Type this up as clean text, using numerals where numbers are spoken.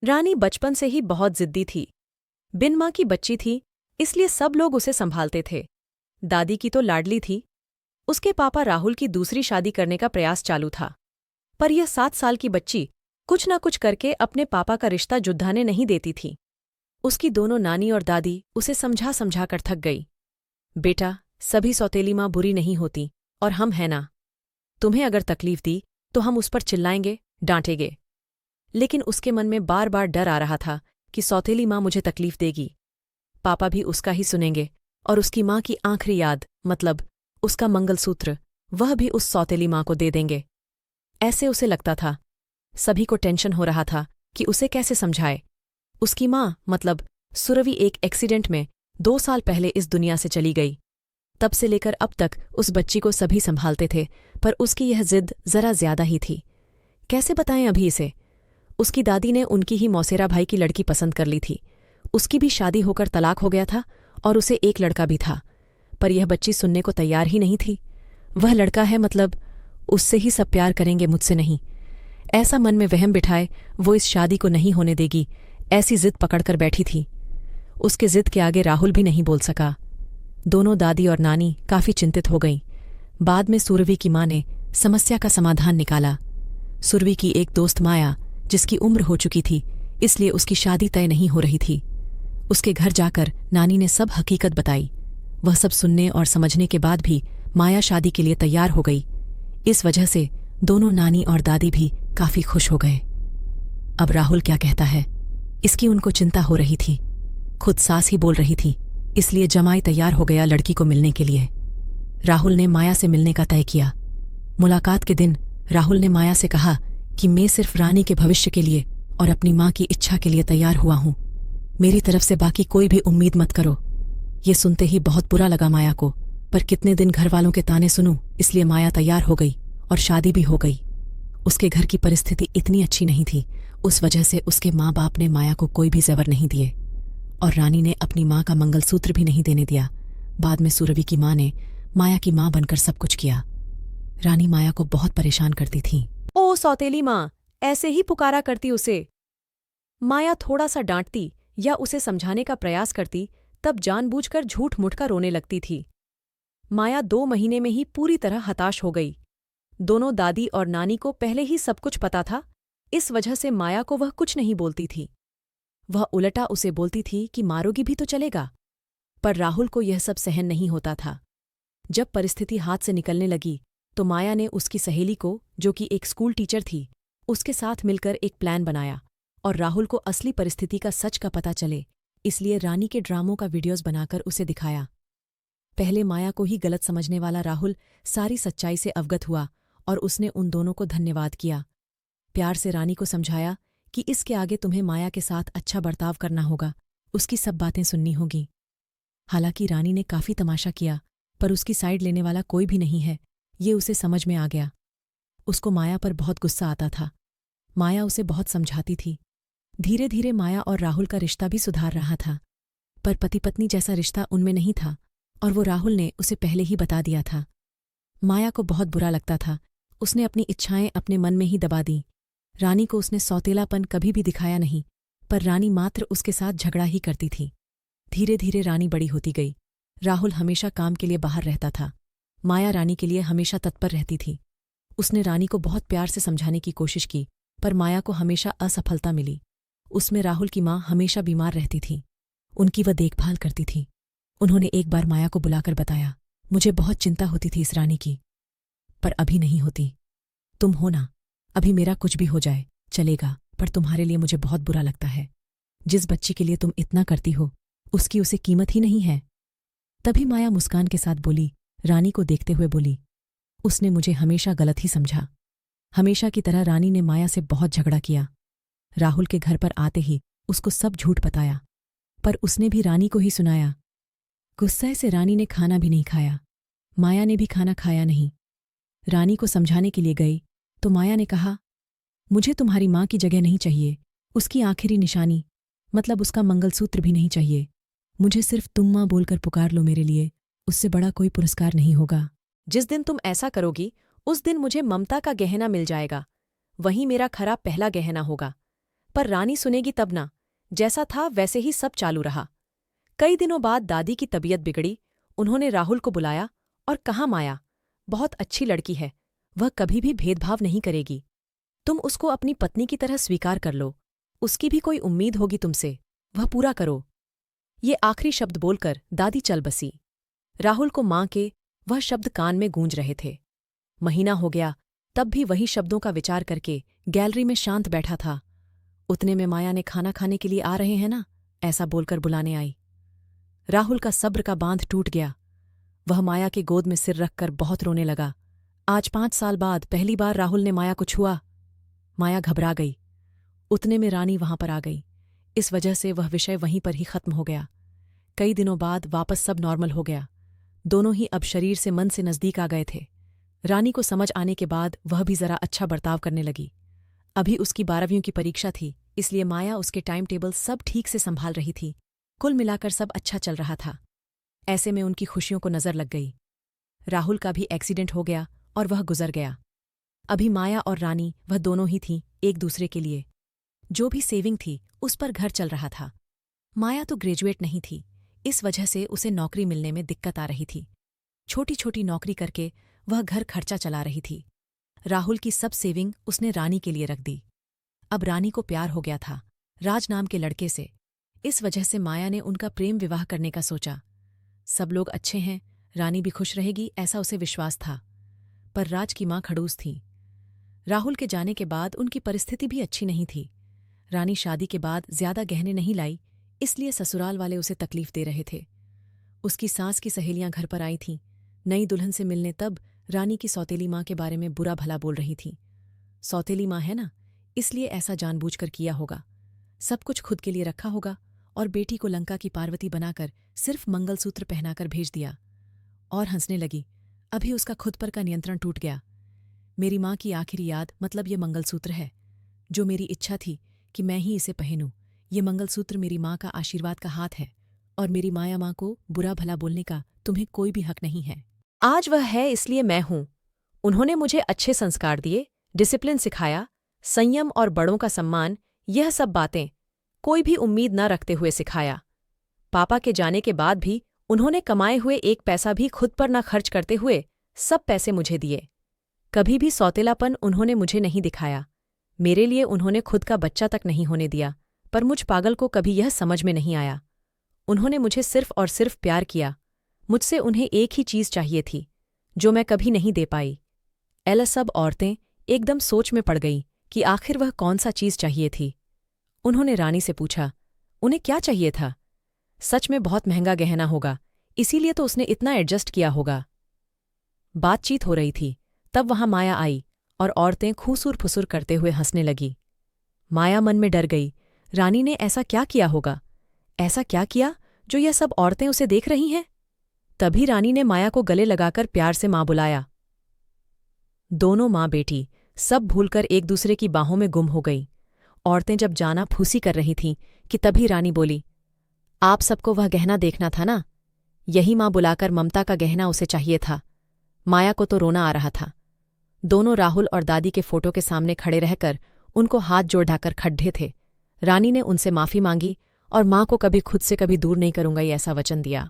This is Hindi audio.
रानी बचपन से ही बहुत जिद्दी थी। बिन माँ की बच्ची थी, इसलिए सब लोग उसे संभालते थे। दादी की तो लाडली थी। उसके पापा राहुल की दूसरी शादी करने का प्रयास चालू था, पर यह 7 साल की बच्ची कुछ न कुछ करके अपने पापा का रिश्ता जुद्धाने नहीं देती थी। उसकी दोनों नानी और दादी उसे समझा समझा कर थक गई। बेटा, सभी सौतेली माँ बुरी नहीं होती, और हम हैं ना। तुम्हें अगर तकलीफ दी तो हम उस पर चिल्लाएंगे, डांटेंगे। लेकिन उसके मन में बार बार डर आ रहा था कि सौतेली माँ मुझे तकलीफ देगी। पापा भी उसका ही सुनेंगे, और उसकी माँ की आखिरी याद, मतलब उसका मंगलसूत्र, वह भी उस सौतेली माँ को दे देंगे। ऐसे उसे लगता था। सभी को टेंशन हो रहा था कि उसे कैसे समझाए। उसकी माँ, मतलब सुरभि, एक एक्सीडेंट में 2 साल पहले इस दुनिया से चली गई। तब से लेकर अब तक उस बच्ची को सभी संभालते थे, पर उसकी यह जिद जरा ज्यादा ही थी। कैसे बताएं अभी इसे। उसकी दादी ने उनकी ही मौसेरा भाई की लड़की पसंद कर ली थी। उसकी भी शादी होकर तलाक हो गया था, और उसे एक लड़का भी था। पर यह बच्ची सुनने को तैयार ही नहीं थी। वह लड़का है, मतलब उससे ही सब प्यार करेंगे, मुझसे नहीं। ऐसा मन में वहम बिठाए वो इस शादी को नहीं होने देगी, ऐसी जिद पकड़कर बैठी थी। उसके जिद के आगे राहुल भी नहीं बोल सका। दोनों दादी और नानी काफी चिंतित हो गईं। बाद में सुरभि की माँ ने समस्या का समाधान निकाला। सुरभि की एक दोस्त माया, जिसकी उम्र हो चुकी थी, इसलिए उसकी शादी तय नहीं हो रही थी। उसके घर जाकर नानी ने सब हकीकत बताई। वह सब सुनने और समझने के बाद भी माया शादी के लिए तैयार हो गई। इस वजह से दोनों नानी और दादी भी काफी खुश हो गए। अब राहुल क्या कहता है, इसकी उनको चिंता हो रही थी। खुद सास ही बोल रही थी, इसलिए जमाई तैयार हो गया लड़की को मिलने के लिए। राहुल ने माया से मिलने का तय किया। मुलाकात के दिन राहुल ने माया से कहा कि मैं सिर्फ रानी के भविष्य के लिए और अपनी माँ की इच्छा के लिए तैयार हुआ हूं। मेरी तरफ से बाकी कोई भी उम्मीद मत करो। ये सुनते ही बहुत बुरा लगा माया को, पर कितने दिन घर वालों के ताने सुनूं, इसलिए माया तैयार हो गई और शादी भी हो गई। उसके घर की परिस्थिति इतनी अच्छी नहीं थी, उस वजह से उसके माँ बाप ने माया को कोई भी ज़ेवर नहीं दिए, और रानी ने अपनी माँ का मंगलसूत्र भी नहीं देने दिया। बाद में सुरभि की माँ ने माया की माँ बनकर सब कुछ किया। रानी माया को बहुत परेशान करती थी। ओ सौतेली माँ, ऐसे ही पुकारा करती उसे। माया थोड़ा सा डांटती या उसे समझाने का प्रयास करती, तब जानबूझकर झूठ मूठ कर रोने लगती थी। माया 2 महीने में ही पूरी तरह हताश हो गई। दोनों दादी और नानी को पहले ही सब कुछ पता था, इस वजह से माया को वह कुछ नहीं बोलती थी। वह उलटा उसे बोलती थी कि मारोगी भी तो चलेगा। पर राहुल को यह सब सहन नहीं होता था। जब परिस्थिति हाथ से निकलने लगी तो माया ने उसकी सहेली को, जो कि एक स्कूल टीचर थी, उसके साथ मिलकर एक प्लान बनाया, और राहुल को असली परिस्थिति का सच का पता चले, इसलिए रानी के ड्रामों का वीडियोज़ बनाकर उसे दिखाया। पहले माया को ही गलत समझने वाला राहुल सारी सच्चाई से अवगत हुआ, और उसने उन दोनों को धन्यवाद किया। प्यार से रानी को समझाया कि इसके आगे तुम्हें माया के साथ अच्छा बर्ताव करना होगा, उसकी सब बातें सुननी होगी। हालांकि रानी ने काफी तमाशा किया, पर उसकी साइड लेने वाला कोई भी नहीं है, ये उसे समझ में आ गया। उसको माया पर बहुत गुस्सा आता था। माया उसे बहुत समझाती थी। धीरे धीरे माया और राहुल का रिश्ता भी सुधार रहा था, पर पति पत्नी जैसा रिश्ता उनमें नहीं था, और वो राहुल ने उसे पहले ही बता दिया था। माया को बहुत बुरा लगता था। उसने अपनी इच्छाएं अपने मन में ही दबा दी। रानी को उसने सौतेलापन कभी भी दिखाया नहीं, पर रानी मात्र उसके साथ झगड़ा ही करती थी। धीरे धीरे रानी बड़ी होती गई। राहुल हमेशा काम के लिए बाहर रहता था। माया रानी के लिए हमेशा तत्पर रहती थी। उसने रानी को बहुत प्यार से समझाने की कोशिश की, पर माया को हमेशा असफलता मिली। उसमें राहुल की माँ हमेशा बीमार रहती थी। उनकी वह देखभाल करती थी। उन्होंने एक बार माया को बुलाकर बताया, मुझे बहुत चिंता होती थी इस रानी की, पर अभी नहीं होती। तुम हो ना, अभी मेरा कुछ भी हो जाए चलेगा, पर तुम्हारे लिए मुझे बहुत बुरा लगता है। जिस बच्ची के लिए तुम इतना करती हो, उसकी उसे कीमत ही नहीं है। तभी माया मुस्कान के साथ बोली, रानी को देखते हुए बोली, उसने मुझे हमेशा गलत ही समझा। हमेशा की तरह रानी ने माया से बहुत झगड़ा किया। राहुल के घर पर आते ही उसको सब झूठ बताया, पर उसने भी रानी को ही सुनाया। गुस्से से रानी ने खाना भी नहीं खाया। माया ने भी खाना खाया नहीं। रानी को समझाने के लिए गई तो माया ने कहा, मुझे तुम्हारी माँ की जगह नहीं चाहिए, उसकी आखिरी निशानी, मतलब उसका मंगलसूत्र भी नहीं चाहिए। मुझे सिर्फ तुम माँ बोलकर पुकार लो मेरे लिए, उससे बड़ा कोई पुरस्कार नहीं होगा। जिस दिन तुम ऐसा करोगी, उस दिन मुझे ममता का गहना मिल जाएगा, वही मेरा खरा पहला गहना होगा। पर रानी सुनेगी तब ना। जैसा था वैसे ही सब चालू रहा। कई दिनों बाद दादी की तबीयत बिगड़ी। उन्होंने राहुल को बुलाया और कहा, माया, बहुत अच्छी लड़की है, वह कभी भी भेदभाव नहीं करेगी। तुम उसको अपनी पत्नी की तरह स्वीकार कर लो। उसकी भी कोई उम्मीद होगी तुमसे, वह पूरा करो। ये आखिरी शब्द बोलकर दादी चल बसी। राहुल को माँ के वह शब्द कान में गूंज रहे थे। महीना हो गया, तब भी वही शब्दों का विचार करके गैलरी में शांत बैठा था। उतने में माया ने खाना खाने के लिए आ रहे हैं ना, ऐसा बोलकर बुलाने आई। राहुल का सब्र का बांध टूट गया। वह माया के गोद में सिर रखकर बहुत रोने लगा। आज 5 साल बाद पहली बार राहुल ने माया को छुआ। माया घबरा गई। उतने में रानी वहां पर आ गई। इस वजह से वह विषय वहीं पर ही खत्म हो गया। कई दिनों बाद वापस सब नॉर्मल हो गया। दोनों ही अब शरीर से मन से नजदीक आ गए थे। रानी को समझ आने के बाद वह भी जरा अच्छा बर्ताव करने लगी। अभी उसकी 12वीं की परीक्षा थी, इसलिए माया उसके टाइम टेबल सब ठीक से संभाल रही थी। कुल मिलाकर सब अच्छा चल रहा था। ऐसे में उनकी खुशियों को नजर लग गई। राहुल का भी एक्सीडेंट हो गया और वह गुजर गया। अभी माया और रानी वह दोनों ही थीं एक दूसरे के लिए। जो भी सेविंग थी उस पर घर चल रहा था। माया तो ग्रेजुएट नहीं थी, इस वजह से उसे नौकरी मिलने में दिक्कत आ रही थी। छोटी छोटी नौकरी करके वह घर खर्चा चला रही थी। राहुल की सब सेविंग उसने रानी के लिए रख दी। अब रानी को प्यार हो गया था राज नाम के लड़के से। इस वजह से माया ने उनका प्रेम विवाह करने का सोचा। सब लोग अच्छे हैं, रानी भी खुश रहेगी, ऐसा उसे विश्वास था। पर राज की माँ खड़ूस थी। राहुल के जाने के बाद उनकी परिस्थिति भी अच्छी नहीं थी। रानी शादी के बाद ज्यादा गहने नहीं लाई, इसलिए ससुराल वाले उसे तकलीफ दे रहे थे। उसकी सास की सहेलियां घर पर आई थीं नई दुल्हन से मिलने, तब रानी की सौतेली माँ के बारे में बुरा भला बोल रही थीं। सौतेली माँ है ना, इसलिए ऐसा जानबूझकर किया होगा। सब कुछ खुद के लिए रखा होगा और बेटी को लंका की पार्वती बनाकर सिर्फ मंगलसूत्र पहनाकर भेज दिया। और हंसने लगी। अभी उसका खुद पर का नियंत्रण टूट गया। मेरी माँ की आखिरी याद मतलब ये मंगलसूत्र है, जो मेरी इच्छा थी कि मैं ही इसे पहनूं। ये मंगलसूत्र मेरी माँ का आशीर्वाद का हाथ है और मेरी माया माँ को बुरा भला बोलने का तुम्हें कोई भी हक नहीं है। आज वह है इसलिए मैं हूं। उन्होंने मुझे अच्छे संस्कार दिए, डिसिप्लिन सिखाया, संयम और बड़ों का सम्मान, यह सब बातें कोई भी उम्मीद न रखते हुए सिखाया। पापा के जाने के बाद भी उन्होंने कमाए हुए एक पैसा भी खुद पर न खर्च करते हुए सब पैसे मुझे दिए। कभी भी सौतेलापन उन्होंने मुझे नहीं दिखाया। मेरे लिए उन्होंने खुद का बच्चा तक नहीं होने दिया, पर मुझ पागल को कभी यह समझ में नहीं आया। उन्होंने मुझे सिर्फ और सिर्फ प्यार किया। मुझसे उन्हें एक ही चीज़ चाहिए थी, जो मैं कभी नहीं दे पाई। एला सब औरतें एकदम सोच में पड़ गईं कि आखिर वह कौन सा चीज़ चाहिए थी। उन्होंने रानी से पूछा, उन्हें क्या चाहिए था? सच में बहुत महंगा गहना होगा, इसीलिए तो उसने इतना एडजस्ट किया होगा। बातचीत हो रही थी, तब वहां माया आई और औरतें खूसुर फुसुर करते हुए हंसने लगी। माया मन में डर गई। रानी ने ऐसा क्या किया होगा? ऐसा क्या किया जो यह सब औरतें उसे देख रही हैं? तभी रानी ने माया को गले लगाकर प्यार से माँ बुलाया। दोनों माँ बेटी सब भूलकर एक दूसरे की बाहों में गुम हो गई। औरतें जब जाना फूसी कर रही थीं कि तभी रानी बोली, आप सबको वह गहना देखना था ना? यही माँ बुलाकर ममता का गहना उसे चाहिए था। माया को तो रोना आ रहा था। दोनों राहुल और दादी के फोटो के सामने खड़े रहकर उनको हाथ जोड़ ढाकर खड्डे थे। रानी ने उनसे माफ़ी मांगी और माँ को कभी खुद से कभी दूर नहीं करूंगा ये ऐसा वचन दिया।